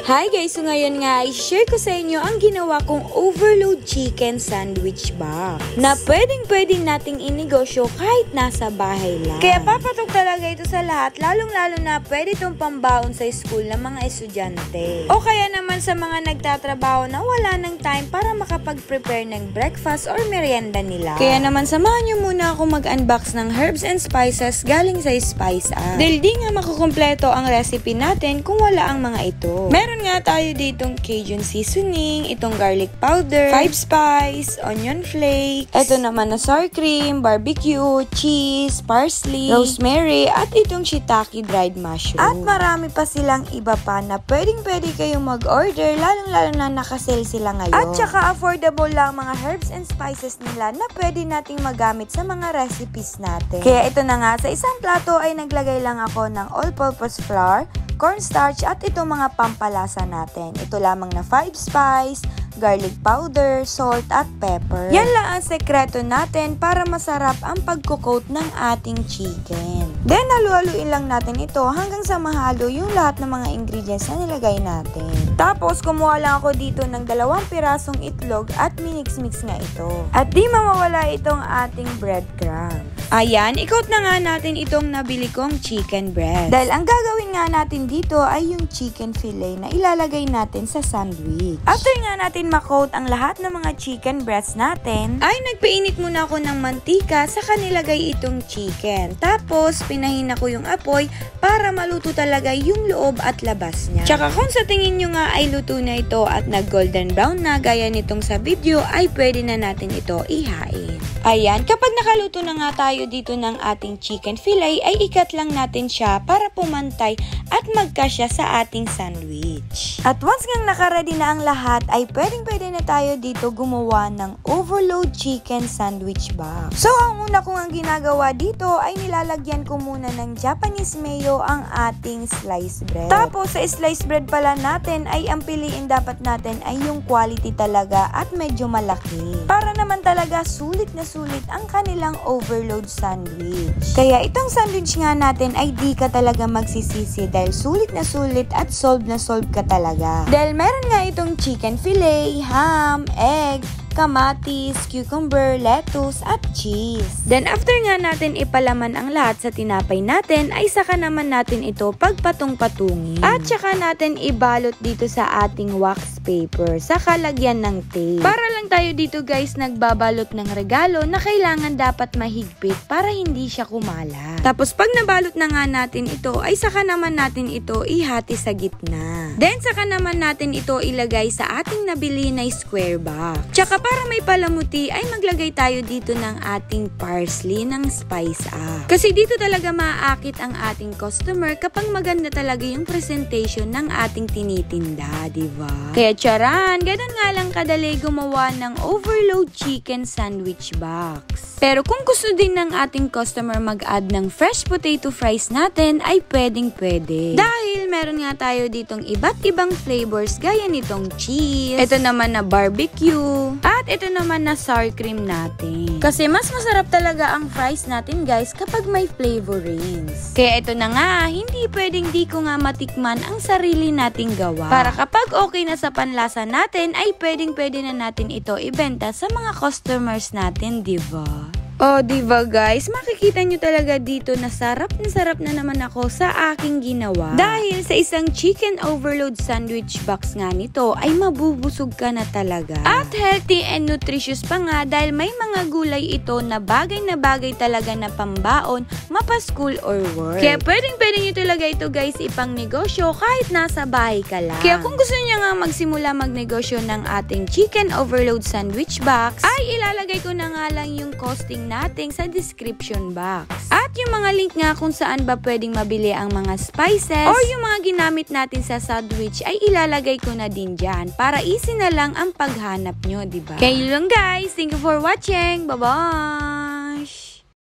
Hi guys! So ngayon nga, i-share ko sa inyo ang ginawa kong overload chicken sandwich box na pwedeng nating inegosyo kahit nasa bahay lang. Kaya papatok talaga ito sa lahat, lalong-lalo na pwede itong pambaon sa school ng mga estudyante. O kaya naman sa mga nagtatrabaho na wala ng time para makapag-prepare ng breakfast or merienda nila. Kaya naman samahan nyo muna ako mag-unbox ng herbs and spices galing sa Spice App. Dahil di nga makukumpleto ang recipe natin kung wala ang mga ito. Meron nga tayo ditong Cajun seasoning, itong garlic powder, 5 spice, onion flakes, ito naman na sour cream, barbecue, cheese, parsley, rosemary, at itong shiitake dried mushroom. At marami pa silang iba pa na pwede kayong mag-order, lalong-lalo na nakasale sila ngayon. At saka affordable lang mga herbs and spices nila na pwede nating magamit sa mga recipes natin. Kaya ito na nga, sa isang plato ay naglagay lang ako ng all-purpose flour, cornstarch at itong mga pampalasa natin. Ito lamang na 5 spice, garlic powder, salt at pepper. Yan lang ang sekreto natin para masarap ang pagkukoat ng ating chicken. Then halu-haluin lang natin ito hanggang sa mahalo yung lahat ng mga ingredients na nilagay natin. Tapos kumuha lang ako dito ng 2 pirasong itlog at minix-mix nga ito. At di mawawala itong ating breadcrumbs. Ayan, i-coat na nga natin itong nabili kong chicken breast. Dahil ang gagawin nga natin dito ay yung chicken fillet na ilalagay natin sa sandwich. After nga natin ma-coat ang lahat ng mga chicken breasts natin, ay nagpainit muna ako ng mantika sa kanilagay itong chicken. Tapos, pinahina ko yung apoy para maluto talaga yung loob at labas niya. Tsaka kung sa tingin nyo nga ay luto na ito at nag-golden brown na gaya nitong sa video, ay pwede na natin ito ihain. Ayan, kapag nakaluto na nga tayo dito ng ating chicken fillet, ay ikat lang natin siya para pumantay at magkasya sa ating sandwich. At once ngang nakaready na ang lahat, ay pwede na tayo dito gumawa ng overload chicken sandwich box. So, ang una kong ang ginagawa dito ay nilalagyan ko muna ng Japanese mayo ang ating sliced bread. Tapos, sa sliced bread pala natin, ay ang piliin dapat natin ay yung quality talaga at medyo malaki. Para naman talaga sulit na sulit ang kanilang overload sandwich. Kaya itong sandwich nga natin ay di ka talaga magsisisi dahil sulit na sulit at solve na solve ka talaga. Dahil meron nga itong chicken fillet, ham, egg, kamatis, cucumber, lettuce, at cheese. Then after nga natin ipalaman ang lahat sa tinapay natin, ay saka naman natin ito pagpatong-patungin. At saka natin ibalot dito sa ating wax paper sa kalagyan ng tape. Para lang tayo dito guys nagbabalot ng regalo na kailangan dapat mahigpit para hindi siya kumala. Tapos pag nabalot na nga natin ito, ay saka naman natin ito ihati sa gitna. Then saka naman natin ito ilagay sa ating nabili na square box. Tsaka para may palamuti ay maglagay tayo dito ng ating parsley ng Spice App. Kasi dito talaga maaakit ang ating customer kapag maganda talaga yung presentation ng ating tinitinda, diba? Kaya charan, ganun nga lang kadali gumawa ng overload chicken sandwich box. Pero kung gusto din ng ating customer mag-add ng fresh potato fries natin ay pwedeng-pwede. Dahil meron nga tayo ditong iba't ibang flavors gaya nitong cheese, ito naman na barbecue, at ito naman na sour cream natin. Kasi mas masarap talaga ang fries natin guys kapag may flavorings. Kaya ito na nga, hindi pwedeng di ko nga matikman ang sarili nating gawa. Para kapag okay na sa panlasa natin, ay pwedeng-pwede na natin ito ibenta sa mga customers natin, diba? Oh, diba guys? Makikita nyo talaga dito na sarap na naman ako sa aking ginawa. Dahil sa isang chicken overload sandwich box nga nito ay mabubusog ka na talaga. At healthy and nutritious pa nga dahil may mga gulay ito na bagay talaga na pambaon, mapa-school or work. Kaya pwedeng-pwede nyo talaga ito guys ipang negosyo kahit nasa bahay ka lang. Kaya kung gusto nyo nga magsimula magnegosyo ng ating chicken overload sandwich box, ay ilalagay ko na nga lang yung costing natin sa description box. At yung mga link nga kung saan ba pwedeng mabili ang mga spices or yung mga ginamit natin sa sandwich ay ilalagay ko na din dyan para easy na lang ang paghanap nyo, diba? Kaya yun lang guys. Thank you for watching. Bye-bye!